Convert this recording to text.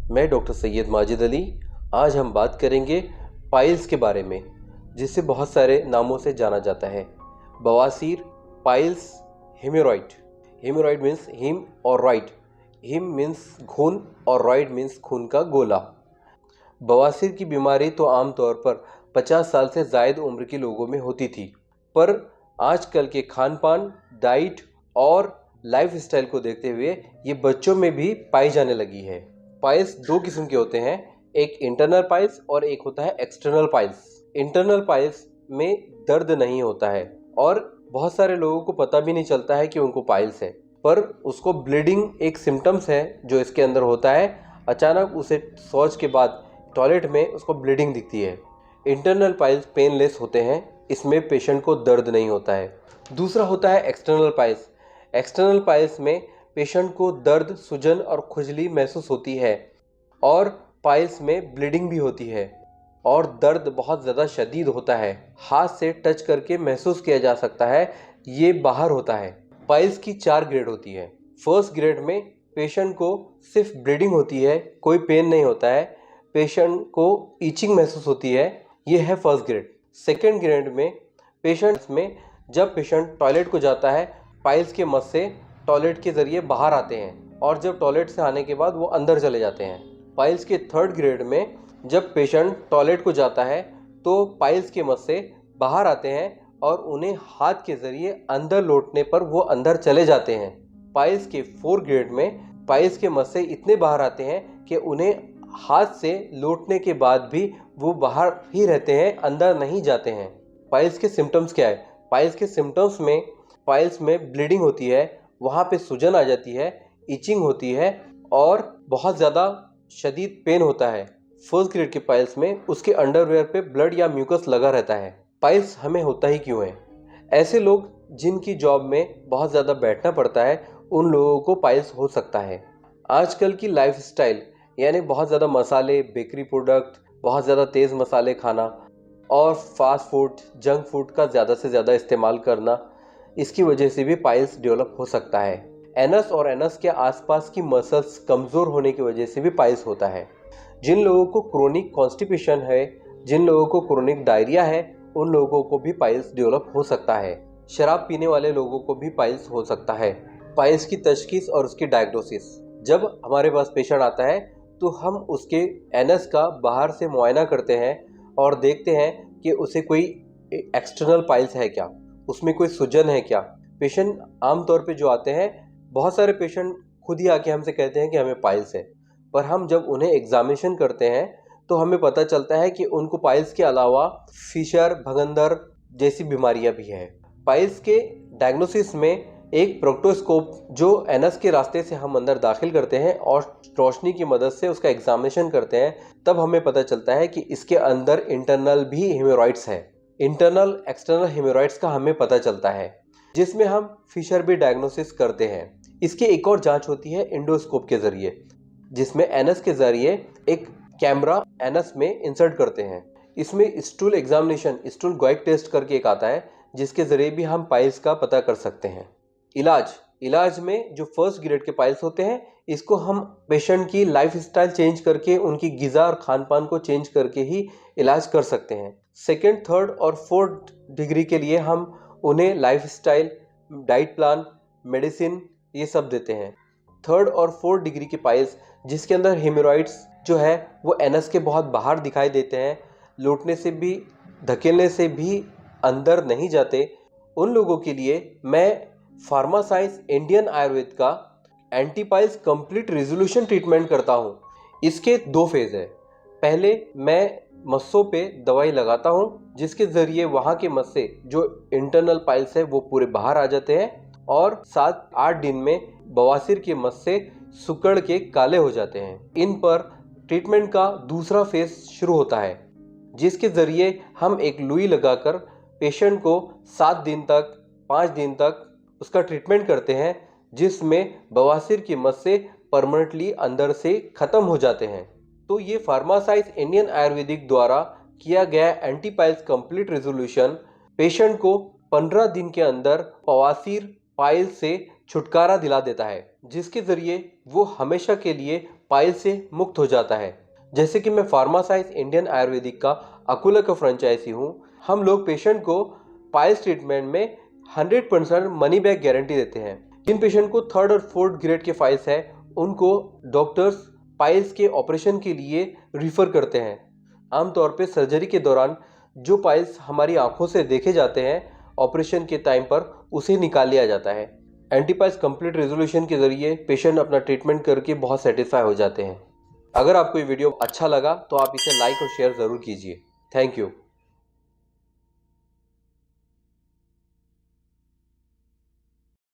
मैं डॉक्टर सैयद माजिद अली। आज हम बात करेंगे पाइल्स के बारे में, जिसे बहुत सारे नामों से जाना जाता है। बवासीर, पाइल्स, हेमोरॉइड। हेमोरॉइड मीन्स हिम और रॉइड। हिम मीन्स खून और रॉइड मीन्स खून का गोला। बवासीर की बीमारी तो आमतौर पर 50 साल से ज़ायद उम्र के लोगों में होती थी, पर आजकल के खान पान, डाइट और लाइफस्टाइल को देखते हुए ये बच्चों में भी पाई जाने लगी है। पाइल्स दो किस्म के होते हैं, एक इंटरनल पाइल्स और एक होता है एक्सटर्नल पाइल्स। इंटरनल पाइल्स में दर्द नहीं होता है और बहुत सारे लोगों को पता भी नहीं चलता है कि उनको पाइल्स है, पर उसको ब्लीडिंग एक सिम्टम्स है जो इसके अंदर होता है। अचानक उसे शौच के बाद टॉयलेट में उसको ब्लीडिंग दिखती है। इंटरनल पाइल्स पेनलेस होते हैं, इसमें पेशेंट को दर्द नहीं होता है। दूसरा होता है एक्सटर्नल पाइल्स। एक्सटर्नल पाइल्स में पेशेंट को दर्द, सूजन और खुजली महसूस होती है और पाइल्स में ब्लीडिंग भी होती है और दर्द बहुत ज़्यादा शदीद होता है। हाथ से टच करके महसूस किया जा सकता है, ये बाहर होता है। पाइल्स की 4 ग्रेड होती है। फर्स्ट ग्रेड में पेशेंट को सिर्फ ब्लीडिंग होती है, कोई पेन नहीं होता है, पेशेंट को ईचिंग महसूस होती है, ये है फर्स्ट ग्रेड। सेकेंड ग्रेड में पेशेंट्स में जब पेशेंट टॉयलेट को जाता है, पाइल्स के मस से टॉयलेट के ज़रिए बाहर आते हैं और जब टॉयलेट से आने के बाद वो अंदर चले जाते हैं। पाइल्स के थर्ड ग्रेड में जब पेशेंट टॉयलेट को जाता है तो पाइल्स के मस से बाहर आते हैं और उन्हें हाथ के ज़रिए अंदर लौटने पर वो अंदर चले जाते हैं। पाइल्स के फोर्थ ग्रेड में पाइल्स के मस से इतने बाहर आते हैं कि उन्हें हाथ से लौटने के बाद भी वो बाहर ही रहते हैं, अंदर नहीं जाते हैं। पाइल्स के सिम्टम्स क्या है? पाइल्स के सिम्टम्स में पाइल्स में ब्लीडिंग होती है, वहाँ पे सूजन आ जाती है, इचिंग होती है और बहुत ज़्यादा शदीद पेन होता है। फर्स्ट ग्रेड के पाइल्स में उसके अंडरवेयर पे ब्लड या म्यूकस लगा रहता है। पाइल्स हमें होता ही क्यों है? ऐसे लोग जिनकी जॉब में बहुत ज़्यादा बैठना पड़ता है, उन लोगों को पाइल्स हो सकता है। आजकल की लाइफस्टाइल यानी बहुत ज़्यादा मसाले, बेकरी प्रोडक्ट, बहुत ज़्यादा तेज़ मसाले खाना और फास्ट फूड, जंक फूड का ज़्यादा से ज़्यादा इस्तेमाल करना, इसकी वजह से भी पाइल्स डेवलप हो सकता है। एनस और एनस के आसपास की मसल्स कमज़ोर होने की वजह से भी पाइल्स होता है। जिन लोगों को क्रोनिक कॉन्स्टिपेशन है, जिन लोगों को क्रोनिक डायरिया है, उन लोगों को भी पाइल्स डेवलप हो सकता है। शराब पीने वाले लोगों को भी पाइल्स हो सकता है। पाइल्स की तशखीस और उसकी डायग्नोसिस, जब हमारे पास पेशेंट आता है तो हम उसके एनस का बाहर से मुआयना करते हैं और देखते हैं कि उसे कोई एक्सटर्नल पाइल्स है क्या, उसमें कोई सूजन है क्या। पेशेंट आमतौर पे जो आते हैं, बहुत सारे पेशेंट खुद ही आके हमसे कहते हैं कि हमें पाइल्स है, पर हम जब उन्हें एग्जामिनेशन करते हैं तो हमें पता चलता है कि उनको पाइल्स के अलावा फिशर, भगंदर जैसी बीमारियां भी हैं। पाइल्स के डायग्नोसिस में एक प्रोक्टोस्कोप जो एनस के रास्ते से हम अंदर दाखिल करते हैं और रोशनी की मदद से उसका एग्जामिनेशन करते हैं, तब हमें पता चलता है कि इसके अंदर इंटरनल भी हेमोरॉइड्स है। इंटरनल एक्सटर्नल हेमोरॉइड्स का हमें पता चलता है, जिसमें हम फिशर भी डायग्नोसिस करते हैं। इसकी एक और जांच होती है एंडोस्कोप के ज़रिए, जिसमें एनस के ज़रिए एक कैमरा एनस में इंसर्ट करते हैं। इसमें स्टूल एग्जामिनेशन, स्टूल ग्वाइक टेस्ट करके एक आता है, जिसके ज़रिए भी हम पाइल्स का पता कर सकते हैं। इलाज में जो फर्स्ट ग्रेड के पाइल्स होते हैं, इसको हम पेशेंट की लाइफस्टाइल चेंज करके, उनकी ग़िज़ा और खान पान को चेंज करके ही इलाज कर सकते हैं। सेकेंड, थर्ड और फोर्थ डिग्री के लिए हम उन्हें लाइफस्टाइल, डाइट प्लान, मेडिसिन ये सब देते हैं। थर्ड और फोर्थ डिग्री के पाइल्स जिसके अंदर हेमोरॉइड्स जो है वो एनस के बहुत बाहर दिखाई देते हैं, लौटने से भी, धकेलने से भी अंदर नहीं जाते, उन लोगों के लिए मैं फार्मासाइंस इंडियन आयुर्वेद का एंटीपाइल्स कंप्लीट रिजोल्यूशन ट्रीटमेंट करता हूँ। इसके 2 फेज़ है। पहले मैं मस्सों पे दवाई लगाता हूँ, जिसके ज़रिए वहाँ के मस्से जो इंटरनल पाइल्स है वो पूरे बाहर आ जाते हैं और 7-8 दिन में बवासीर के मस्से सिकुड़ के काले हो जाते हैं। इन पर ट्रीटमेंट का दूसरा फेज़ शुरू होता है, जिसके ज़रिए हम एक लुई लगाकर पेशेंट को 7 दिन तक, 5 दिन तक उसका ट्रीटमेंट करते हैं, जिसमें बवासीर की मस्से परमानेंटली अंदर से ख़त्म हो जाते हैं। तो ये फार्मासाइंस इंडियन आयुर्वेदिक द्वारा किया गया एंटीपाइल्स कंप्लीट रेजोल्यूशन पेशेंट को 15 दिन के अंदर बवासीर, पाइल्स से छुटकारा दिला देता है, जिसके ज़रिए वो हमेशा के लिए पाइल्स से मुक्त हो जाता है। जैसे कि मैं फार्मासाइंस इंडियन आयुर्वेदिक का अकोला का फ्रेंचाइजी हूँ, हम लोग पेशेंट को पाइल्स ट्रीटमेंट में 100% मनी बैक गारंटी देते हैं। जिन पेशेंट को 3rd और 4th ग्रेड के पाइल्स है, उनको डॉक्टर्स पाइल्स के ऑपरेशन के लिए रिफ़र करते हैं। आमतौर पे सर्जरी के दौरान जो पाइल्स हमारी आंखों से देखे जाते हैं, ऑपरेशन के टाइम पर उसे निकाल लिया जाता है। एंटीपाइल्स कंप्लीट रेजोल्यूशन के ज़रिए पेशेंट अपना ट्रीटमेंट करके बहुत सेटिस्फाई हो जाते हैं। अगर आपको ये वीडियो अच्छा लगा तो आप इसे लाइक और शेयर ज़रूर कीजिए। Thank you.